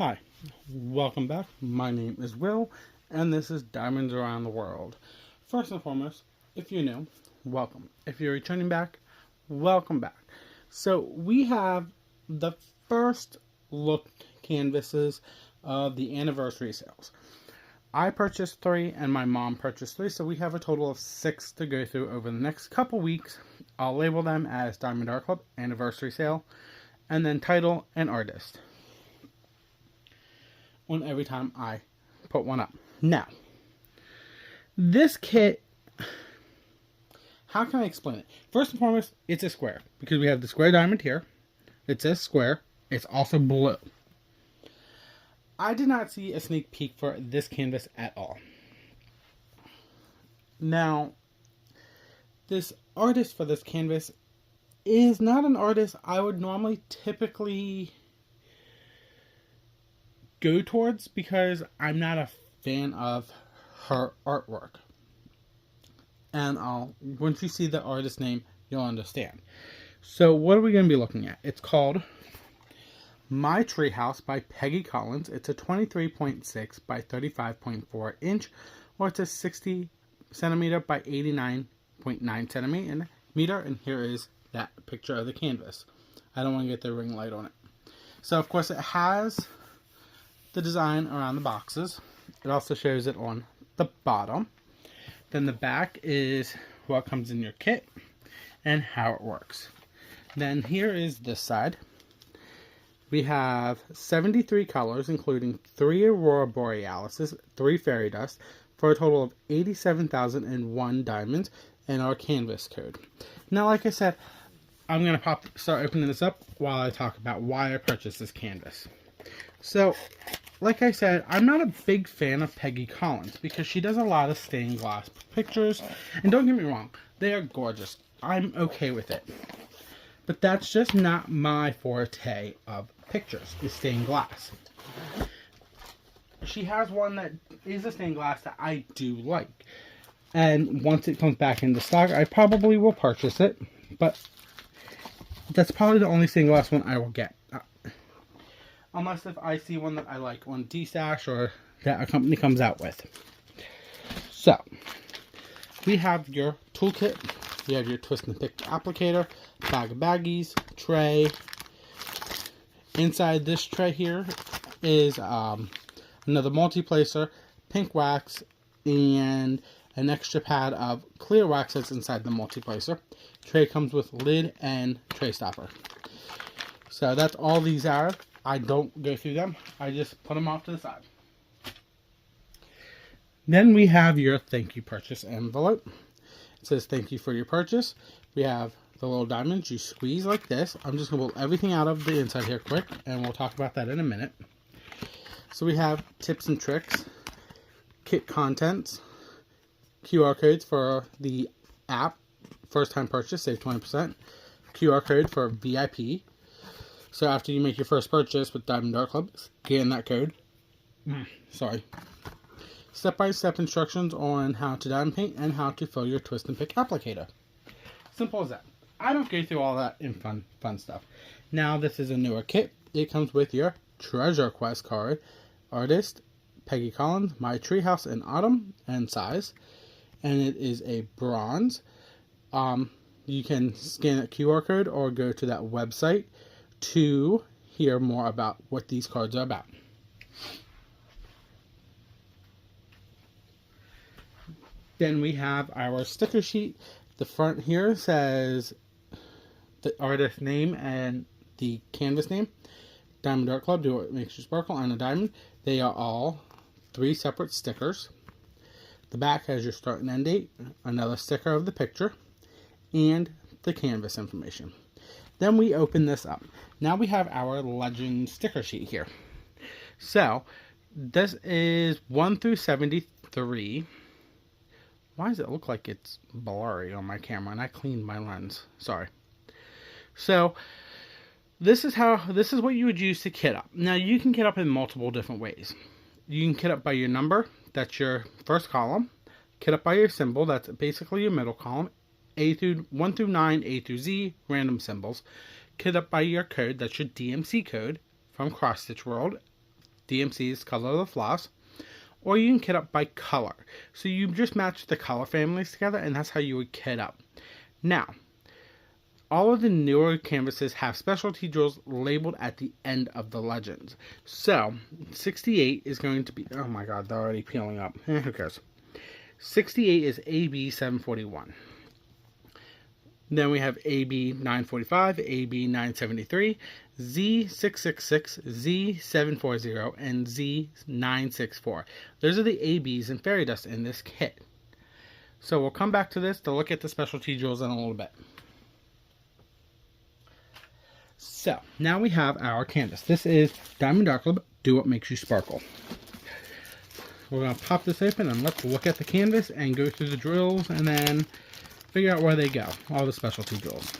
Hi, welcome back. My name is Will, and this is Diamonds Around the World. First and foremost, if you're new, welcome. If you're returning back, welcome back. So we have the first look canvases of the anniversary sales. I purchased 3 and my mom purchased 3, so we have a total of 6 to go through over the next couple weeks. I'll label them as Diamond Art Club Anniversary Sale, and then title and artist on every time I put one up. Now, this kit, how can I explain it? First and foremost, it's a square, because we have the square diamond here. It says square. It's also blue. I did not see a sneak peek for this canvas at all. Now, this artist for this canvas is not an artist I would normally typically go towards, because I'm not a fan of her artwork. And once you see the artist name, you'll understand. So what are we going to be looking at? It's called My Treehouse by Peggy Collins. It's a 23.6 by 35.4 inch, or it's a 60 centimeter by 89.9 centimeter. And here is that picture of the canvas. I don't want to get the ring light on it. So of course it has the design around the boxes. It also shows it on the bottom. Then the back is what comes in your kit and how it works. Then here is this side. We have 73 colors, including 3 Aurora Borealises, 3 Fairy Dust, for a total of 87,001 diamonds, and our canvas code. Now, like I said, I'm going to start opening this up while I talk about why I purchased this canvas. So, like I said, I'm not a big fan of Peggy Collins because she does a lot of stained glass pictures. And don't get me wrong, they are gorgeous. I'm okay with it. But that's just not my forte of pictures, is stained glass. She has one that is a stained glass that I do like. And once it comes back into stock, I probably will purchase it. But that's probably the only stained glass one I will get. Unless if I see one that I like on D-Stash or that a company comes out with. So, we have your toolkit. You have your twist and pick applicator, bag of baggies, tray. Inside this tray here is another multi-placer, pink wax, and an extra pad of clear wax that's inside the multi-placer. Tray comes with lid and tray stopper. So that's all these are. I don't go through them. I just put them off to the side. Then we have your thank you purchase envelope. It says thank you for your purchase. We have the little diamonds you squeeze like this. I'm just going to pull everything out of the inside here quick, and we'll talk about that in a minute. So we have tips and tricks, kit contents, QR codes for the app, first time purchase, save 20%, QR code for VIP. So after you make your first purchase with Diamond Art Club, scan that code. Step-by-step instructions on how to diamond paint and how to fill your twist and pick applicator. Simple as that. I don't go through all that in fun stuff. Now this is a newer kit. It comes with your Treasure Quest card, artist Peggy Collins, My Treehouse in Autumn, and size. And it is a bronze. You can scan that QR code or go to that website to hear more about what these cards are about. Then we have our sticker sheet. The front here says the artist name and the canvas name. Diamond Art Club, do what makes you sparkle, and a diamond. They are all 3 separate stickers. The back has your start and end date, another sticker of the picture, and the canvas information. Then we open this up. Now we have our legend sticker sheet here. So, this is 1 through 73. Why does it look like it's blurry on my camera? And I cleaned my lens. Sorry. So, this is what you would use to kit up. Now, you can kit up in multiple different ways. You can kit up by your number. That's your first column. Kit up by your symbol. That's basically your middle column. 1 through 9, A through Z, random symbols. Kit up by your code, that's your DMC code from Cross Stitch World. DMC's Color of the Floss, or you can kit up by color. So you just match the color families together, and that's how you would kit up. Now, all of the newer canvases have specialty drills labeled at the end of the legends. So, 68 is going to be... Oh my god, they're already peeling up. Who cares? 68 is AB 741. Then we have AB 945, AB 973, Z666, Z740, and Z964. Those are the ABs and fairy dust in this kit. So we'll come back to this to look at the specialty drills in a little bit. So now we have our canvas. This is Diamond Art Club Do What Makes You Sparkle. We're going to pop this open and let's look at the canvas and go through the drills and then figure out where they go, all the specialty drills.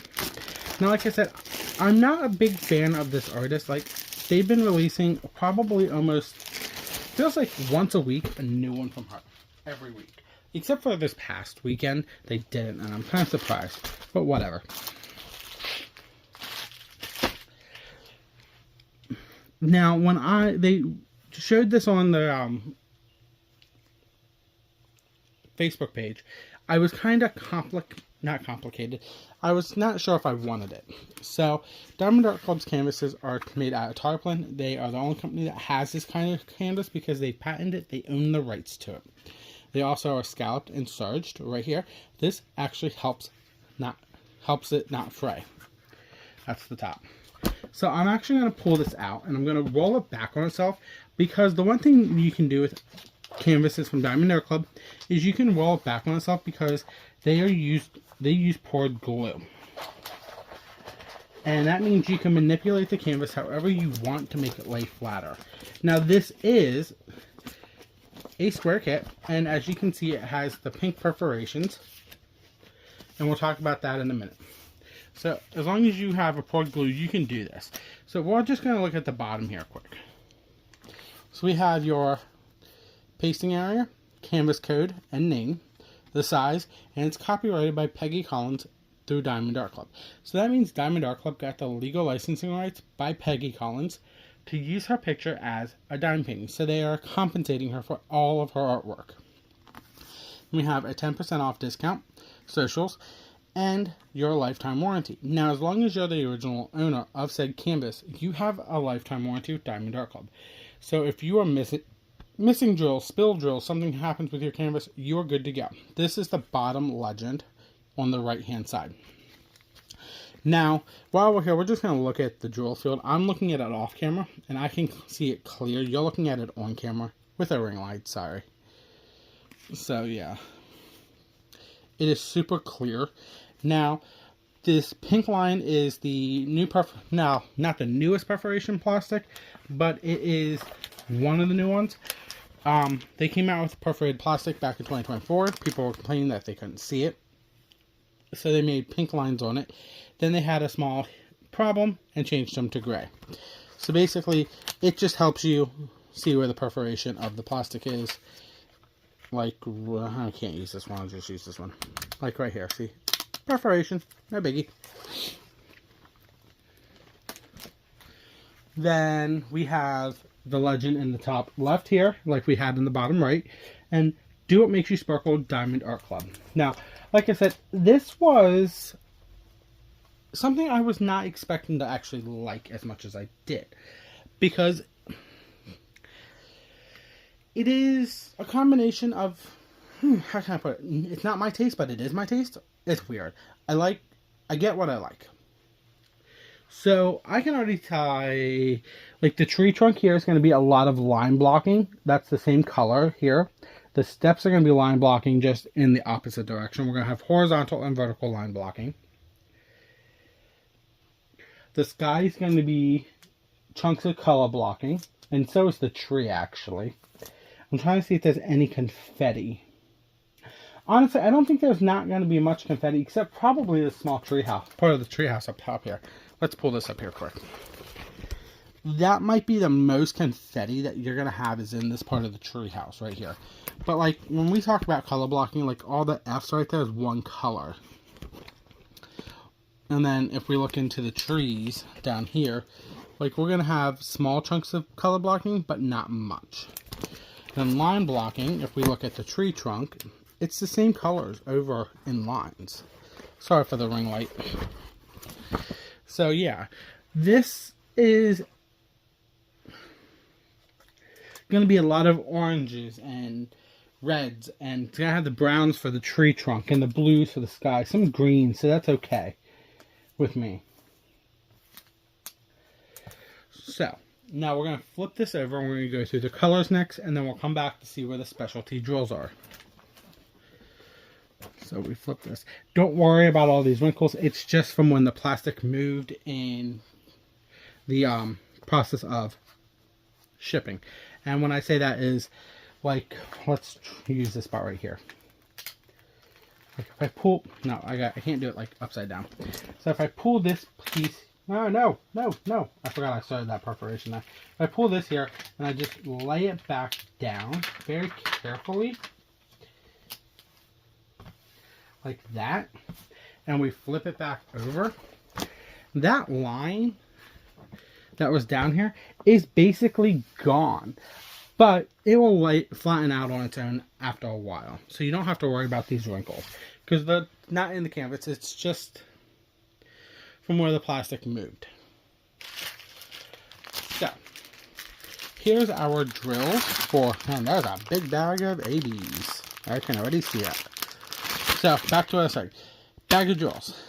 Now, like I said, I'm not a big fan of this artist. Like, they've been releasing probably almost, feels like once a week, a new one from her. Every week. Except for this past weekend, they didn't, and I'm kind of surprised. But whatever. Now, when they showed this on the Facebook page, I was kind of not complicated. I was not sure if I wanted it. So, Diamond Art Club's canvases are made out of tarpaulin. They are the only company that has this kind of canvas because they patented it. They own the rights to it. They also are scalloped and serged right here. This actually helps it not fray. That's the top. So I'm actually going to pull this out and I'm going to roll it back on itself, because the one thing you can do with canvases from Diamond Art Club is you can roll it back on itself, because they use poured glue, and that means you can manipulate the canvas however you want to make it lay flatter. Now, this is a square kit, and as you can see, it has the pink perforations, and we'll talk about that in a minute. So as long as you have a poured glue, you can do this. So we're just going to look at the bottom here quick. So we have your pasting area, canvas code and name, the size, and it's copyrighted by Peggy Collins through Diamond Art Club. So that means Diamond Art Club got the legal licensing rights by Peggy Collins to use her picture as a dime painting. So they are compensating her for all of her artwork. We have a 10% off discount, socials, and your lifetime warranty. Now, as long as you're the original owner of said canvas, you have a lifetime warranty with Diamond Art Club. So if you are missing drill, spill drill, something happens with your canvas, you're good to go. This is the bottom legend on the right hand side. Now, while we're here, we're just going to look at the drill field. I'm looking at it off camera, and I can see it clear. You're looking at it on camera with a ring light, sorry. So, yeah. It is super clear. Now, this pink line is the new not the newest perforation plastic, but it is one of the new ones. They came out with perforated plastic back in 2024. People were complaining that they couldn't see it, so they made pink lines on it. Then they had a small problem and changed them to gray. So basically, it just helps you see where the perforation of the plastic is. Like, I can't use this one, I'll just use this one. Like right here, see? Perforation, no biggie. Then we have the legend in the top left here, like we had in the bottom right. And Do What Makes You Sparkle, Diamond Art Club. Now, like I said, this was something I was not expecting to actually like as much as I did. Because it is a combination of, how can I put it? It's not my taste, but it is my taste. It's weird. I get what I like. So, I can already tell, like the tree trunk here is going to be a lot of line blocking. That's the same color here. The steps are going to be line blocking, just in the opposite direction. We're going to have horizontal and vertical line blocking. The sky is going to be chunks of color blocking. And so is the tree, actually. I'm trying to see if there's any confetti. Honestly, I don't think there's not going to be much confetti, except probably the small treehouse, part of the treehouse up top here. Let's pull this up here quick. That might be the most confetti that you're going to have is in this part of the treehouse right here. But like, when we talk about color blocking, like all the F's right there is one color. And then if we look into the trees down here, Like, we're going to have small chunks of color blocking, but not much. Then line blocking, if we look at the tree trunk, it's the same colors over in lines. Sorry for the ring light. So yeah, this is going to be a lot of oranges and reds, and it's going to have the browns for the tree trunk and the blues for the sky, some greens, so that's okay with me. So now we're going to flip this over and we're going to go through the colors next, and then we'll come back to see where the specialty drills are. So we flip this. Don't worry about all these wrinkles. It's just from when the plastic moved in the process of shipping. And when I say that is, like, let's use this spot right here. Like if I pull, no, I can't do it like upside down. So if I pull this piece, no, I forgot I started that perforation there. If I pull this here and I just lay it back down very carefully, like that, and we flip it back over, that line that was down here is basically gone, but it will flatten out on its own after a while, so you don't have to worry about these wrinkles because they're not in the canvas. It's just from where the plastic moved. So here's our drills for, and there's a big bag of ABs. I can already see it. So back to what I said, bag of drills.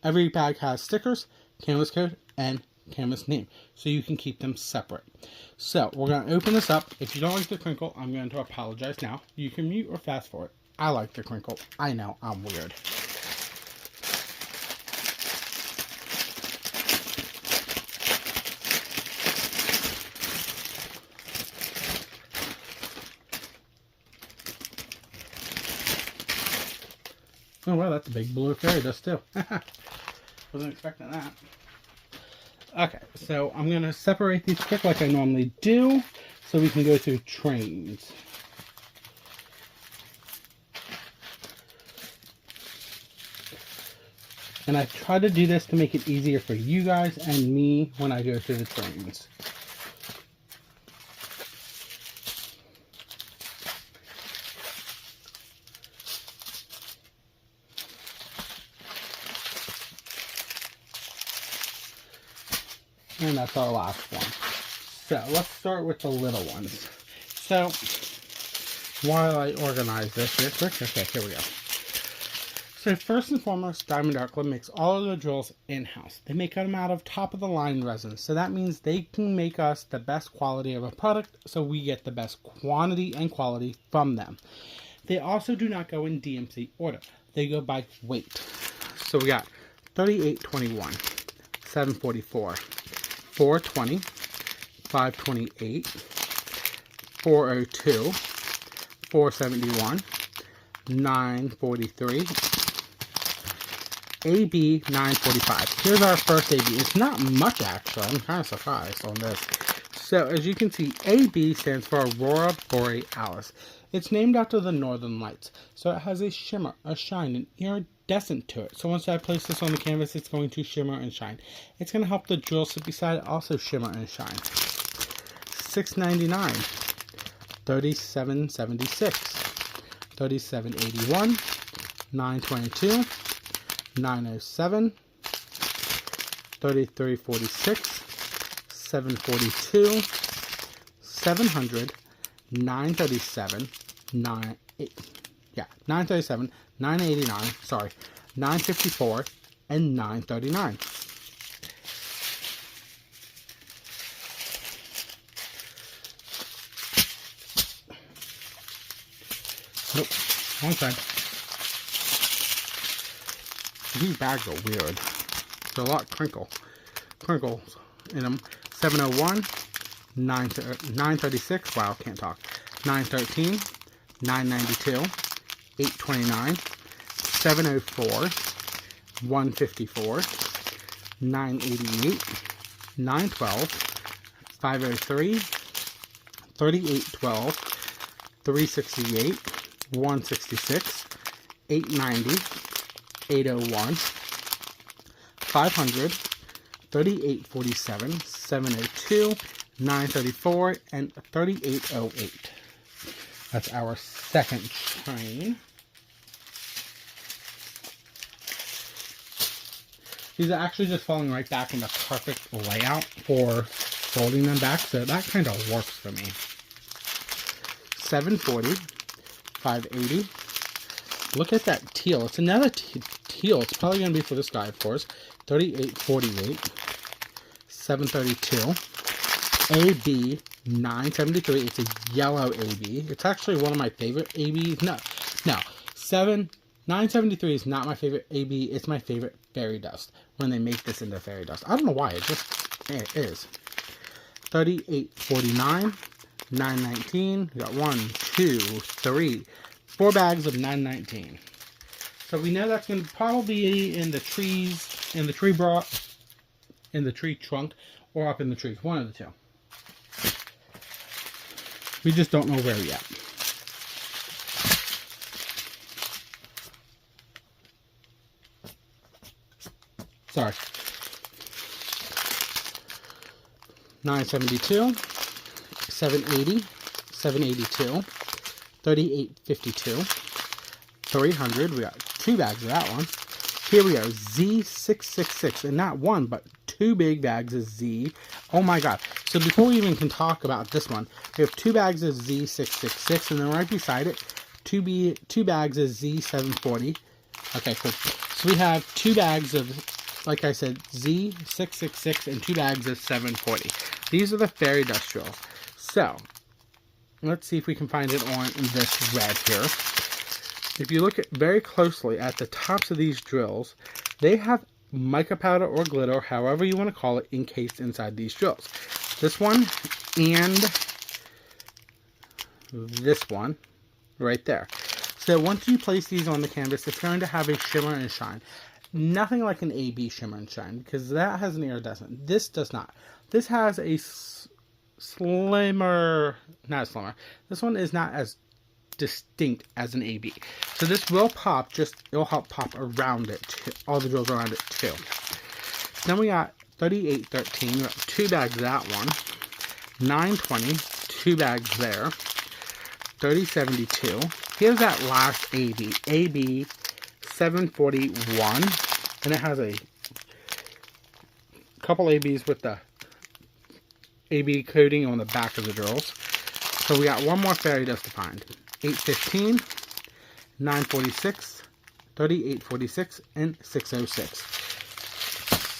Every bag has stickers, canvas code, and canvas name, so you can keep them separate. So we're going to open this up. If you don't like the crinkle, I'm going to apologize now. You can mute or fast forward. I like the crinkle. I know, I'm weird. Oh wow, that's a big blue fairy dust too. Wasn't expecting that. Okay, so I'm going to separate these quick like I normally do, so we can go through trains. And I try to do this to make it easier for you guys and me when I go through the trains. And that's our last one. So let's start with the little ones. So while I organize this here quick, okay, here we go. So first and foremost, Diamond Art Club makes all of the drills in-house. They make them out of top-of-the-line resin. So that means they can make us the best quality of a product, so we get the best quantity and quality from them. They also do not go in DMC order. They go by weight. So we got 3821, 744, 420, 528, 402, 471, 943, AB 945. Here's our first AB. It's not much actually. I'm kind of surprised on this. So as you can see, AB stands for Aurora Borealis. It's named after the Northern Lights. So it has a shimmer, a shine, an iridescent to it. So once I place this on the canvas, it's going to shimmer and shine. It's going to help the drill sit beside it also shimmer and shine. $6.99, $37.76, $37.81, $9.22, $9.07, $33.46, $7.42, $700, $9.37, $9.37, $9.89, sorry, $9.54, and $9.39. Nope, wrong side. These bags are weird. There's a lot of crinkles in them. 701, 936, wow, can't talk. 913, 992, 829, 704, 154, 988, 912, 503, 3812, 368, 166, 890, 801, 500, 3847, 702, 934, and 3808. That's our second train. These are actually just falling right back into perfect layout for folding them back, so that kind of works for me. 740, 580. Look at that teal. It's another teal. It's probably going to be for this guy, of course. 3848, 732, AB 973. It's a yellow AB. It's actually one of my favorite ABs. No, 973 is not my favorite AB. It's my favorite fairy dust when they make this into fairy dust. I don't know why. It is. 3849, 919. We got 1, 2, 3, 4 bags of 919. So we know that's going to probably be in the trees, in the tree trunk, or up in the trees. One of the two. We just don't know where yet. Sorry. 972, 780, 782, 3852, 300. We got 2 bags of that one. Here we are, Z666, and not one, but 2 big bags of Z. Oh my god. So before we even can talk about this one, we have 2 bags of Z666, and then right beside it, 2 bags of Z740. Okay, cool. So we have 2 bags of, like I said, Z666 and 2 bags of 740. These are the fairy dust drills. So, let's see if we can find it on this red here. If you look very closely at the tops of these drills, they have mica powder or glitter, however you want to call it, encased inside these drills. This one and this one right there. So once you place these on the canvas, it's going to have a shimmer and shine. Nothing like an AB shimmer and shine, because that has an iridescent. This does not. This has a slimmer, not slimmer. This one is not as distinct as an AB. So this will pop, it'll help pop around it, too, all the drills around it too. Then we got 3813, we got 2 bags of that one. 920, 2 bags there. 3072. Here's that last AB. AB 741. And it has a couple ABs with the AB coating on the back of the drills. So we got one more fairy dust to find. 815, 946, 3846, and 606.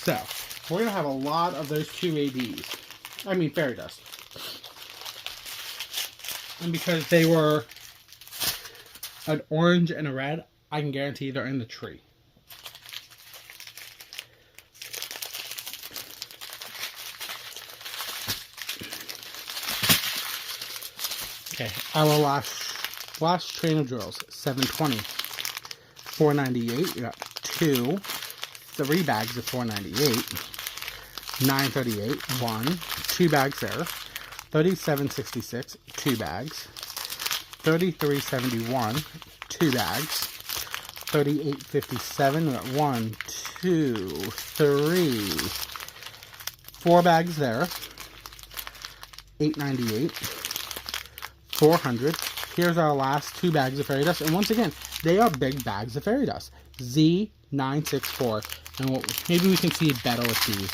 So, we're going to have a lot of those 2 ABs. I mean, fairy dust. And because they were an orange and a red, I can guarantee they're in the tree. Okay, our last train of drills, 720, 498, we got 3 bags of 498, 938, 2 bags there, 3766, 2 bags, 3371, 2 bags, 3857, we got 1, 2, 3, 4 bags there, 898, 400. Here's our last 2 bags of fairy dust. And once again, they are big bags of fairy dust. Z964. And maybe we can see it better with these.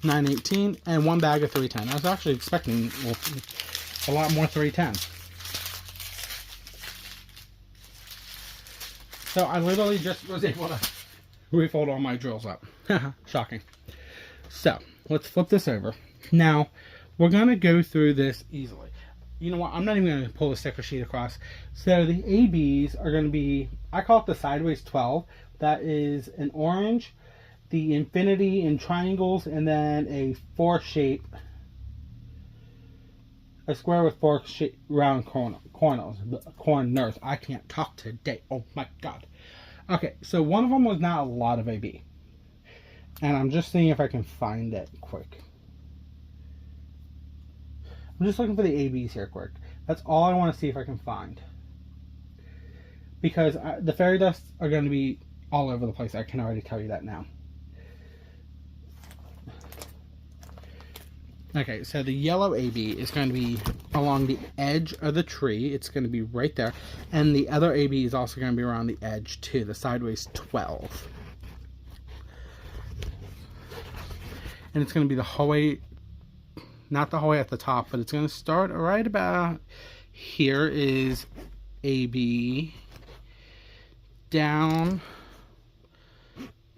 918 and 1 bag of 310. I was actually expecting a lot more 310. So I literally just was able to refold all my drills up. Shocking. So, let's flip this over. Now, we're going to go through this easily. You know what? I'm not even going to pull the sticker sheet across. So, the ABs are going to be, I call it the sideways 12. That is an orange, the infinity in triangles, and then a 4 shape, a square with 4 round corners. I can't talk today. Oh my god. Okay, so one of them was not a lot of AB. And I'm just seeing if I can find it quick. I'm just looking for the ABs here quick. That's all I want to see if I can find. Because the fairy dusts are going to be all over the place. I can already tell you that now. Okay, so the yellow AB is going to be along the edge of the tree. It's going to be right there. And the other AB is also going to be around the edge too, the sideways 12. And it's going to be the whole way, not the whole way at the top, but it's going to start right about here is AB, down.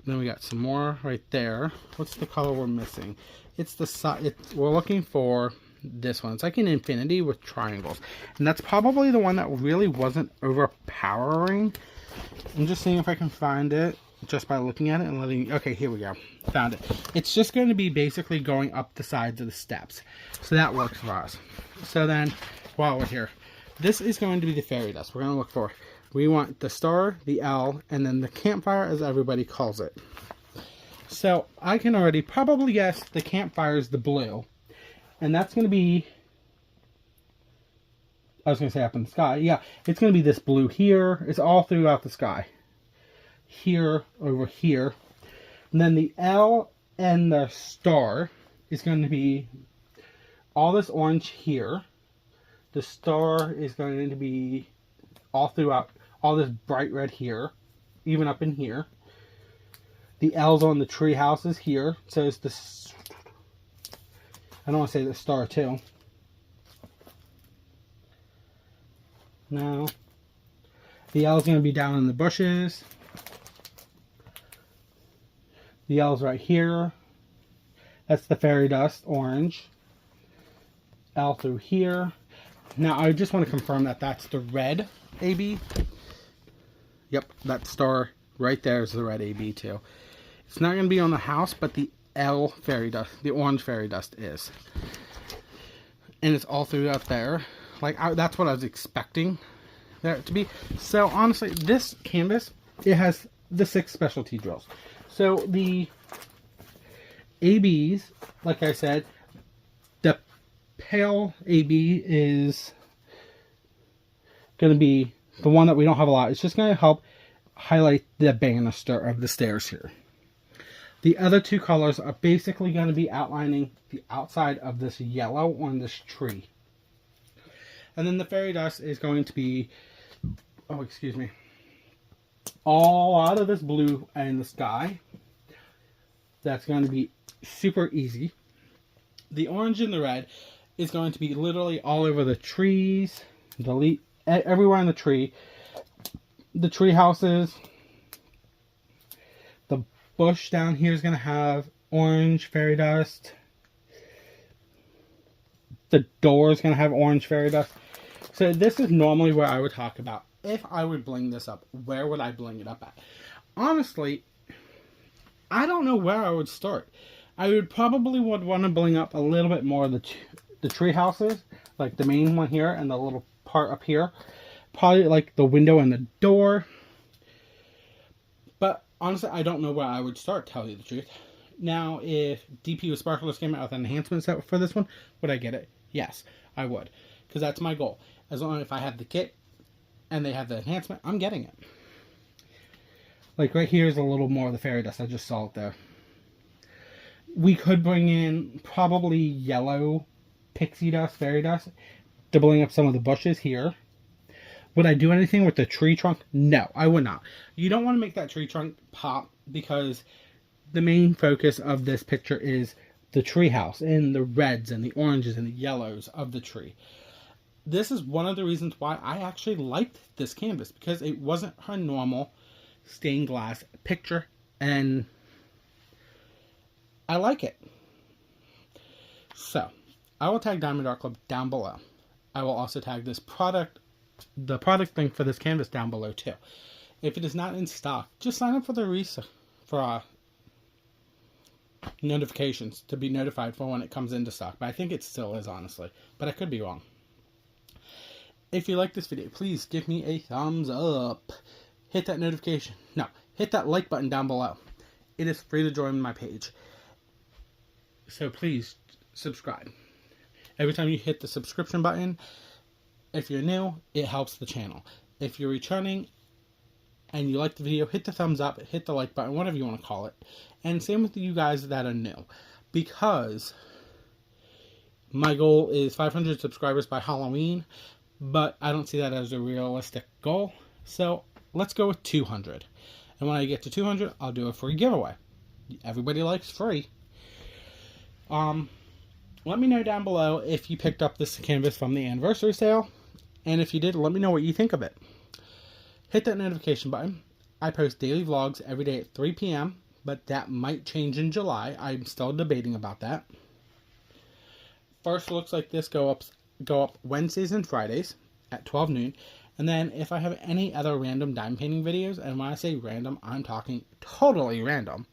Then we got some more right there. What's the color we're missing? It's the side. We're looking for this one. It's like an infinity with triangles. And that's probably the one that really wasn't overpowering. I'm just seeing if I can find it just by looking at it and letting... Okay, here we go. Found it. It's just going to be basically going up the sides of the steps. So that works for us. So then, while we're here, this is going to be the fairy dust. We're going to look for... We want the star, the L, and then the campfire, as everybody calls it. So I can already probably guess the campfire is the blue. And that's going to be... I was going to say up in the sky. Yeah, it's going to be this blue here. It's all throughout the sky. Here, over here. And then the L and the star is going to be all this orange here. The star is going to be all throughout, all this bright red here, even up in here. The L's on the tree houses here. So it's this, I don't want to say the star too. No. The L's going to be down in the bushes. The L's right here. That's the fairy dust, orange. L through here. Now, I just want to confirm that that's the red AB. Yep, that star right there is the red AB too. It's not going to be on the house, but the L fairy dust, the orange fairy dust is. And it's all throughout there. Like, that's what I was expecting there to be. So, honestly, this canvas, it has the 6 specialty drills. So, the ABs, like I said, the pale AB is going to be the one that we don't have a lot. It's just going to help highlight the banister of the stairs here. The other 2 colors are basically going to be outlining the outside of this yellow on this tree. And then the fairy dust is going to be, oh, excuse me, all out of this blue and the sky. That's going to be super easy. The orange and the red is going to be literally all over the trees, everywhere in the tree. The tree houses. The bush down here is going to have orange fairy dust. The door is going to have orange fairy dust. So this is normally where I would talk about if I would bling this up. Where would I bling it up at? Honestly, I don't know where I would start. I would probably want to bling up a little bit more of the tree houses, like the main one here and the little part up here. Probably like the window and the door. But honestly, I don't know where I would start, tell you the truth. Now, if DP with Sparklers came out with an enhancement set for this one, would I get it? Yes, I would. Because that's my goal. As long as if I have the kit and they have the enhancement, I'm getting it. Like right here is a little more of the fairy dust. I just saw it there. We could bring in probably yellow pixie dust, fairy dust, to bling up some of the bushes here. Would I do anything with the tree trunk? No, I would not. You don't want to make that tree trunk pop because the main focus of this picture is the tree house and the reds and the oranges and the yellows of the tree. This is one of the reasons why I actually liked this canvas, because it wasn't her normal stained glass picture, and I like it. So, I will tag Diamond Art Club down below. I will also tag this product, the product link for this canvas down below too. If it is not in stock, just sign up for the notifications to be notified for when it comes into stock. But I think it still is, honestly. But I could be wrong. If you like this video, please give me a thumbs up. Hit that notification. No, hit that like button down below. It is free to join my page. So please subscribe. Every time you hit the subscription button, if you're new, it helps the channel. If you're returning, and you like the video, hit the thumbs up, hit the like button, whatever you want to call it. And same with you guys that are new, because my goal is 500 subscribers by Halloween, but I don't see that as a realistic goal. So let's go with 200. And when I get to 200, I'll do a free giveaway. Everybody likes free. Let me know down below if you picked up this canvas from the anniversary sale. And if you did, let me know what you think of it. Hit that notification button. I post daily vlogs every day at 3 p.m., but that might change in July. I'm still debating about that. First looks like this go up Wednesdays and Fridays at 12 noon. And then if I have any other random diamond painting videos, and when I say random, I'm talking totally random,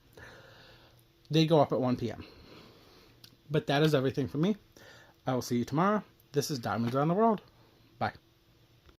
they go up at 1 p.m. But that is everything for me. I will see you tomorrow. This is Diamonds Around the World.